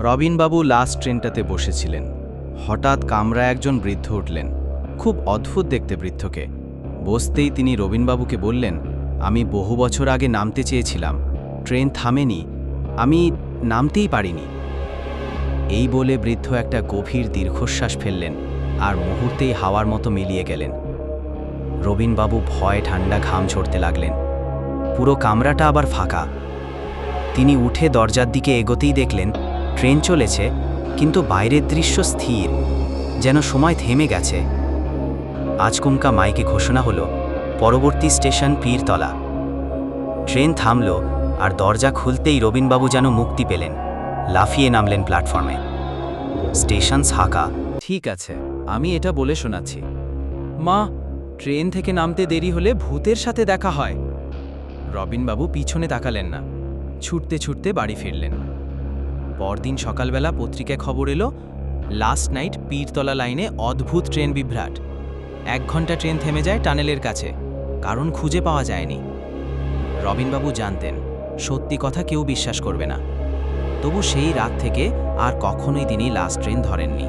রবিনবাবু last ট্রেনটাতে বসেছিলেন। হঠাৎ কামরায় একজন বৃদ্ধ উঠলেন। খুব অদ্ভুত দেখতে বৃদ্ধকে। বসতেই তিনি রবিনবাবুকে বললেন, আমি বহু বছর আগে নামতে চেয়েছিলাম, ট্রেন থামেনি, আমি নামতেই পারিনি। এই বলে বৃদ্ধ একটা গভীর দীর্ঘশ্বাস ফেললেন আর মুহূর্তেই হাওয়ার মতো মিলিয়ে গেলেন। রবিনবাবু ভয়ে ঠান্ডা ঘাম ঝরতে লাগলেন। পুরো কামরাটা আবার ফাঁকা। তিনি উঠে দরজার দিকে এগোতেই দেখলেন ট্রেন চলেছে, কিন্তু বাইরের দৃশ্য স্থির, যেন সময় থেমে গেছে। আচমকা মাইকে ঘোষণা হলো, পরবর্তী স্টেশন পীরতলা। ট্রেন থামল আর দরজা খুলতেই রবিনবাবু যেন মুক্তি পেলেন। লাফিয়ে নামলেন প্ল্যাটফর্মে। স্টেশন ফাঁকা। ঠিক আছে, আমি এটা বলে শোনাচ্ছি। মা, ট্রেন থেকে নামতে দেরি হলে ভূতের সাথে দেখা হয়। রবিনবাবু পিছনে তাকালেন না, ছুটতে ছুটতে বাড়ি ফিরলেন। পরদিন সকালবেলা পত্রিকায় খবর এলো, লাস্ট নাইট পীরতলা লাইনে অদ্ভুত ট্রেন বিভ্রাট। 1 ঘন্টা ট্রেন থেমে যায় টানেলের কাছে, কারণ খুঁজে পাওয়া যায়নি। রবিনবাবু জানতেন সত্যি কথা কেউ বিশ্বাস করবে না, তবু সেই রাত থেকে আর কখনোই তিনি লাস্ট ট্রেন ধরেননি।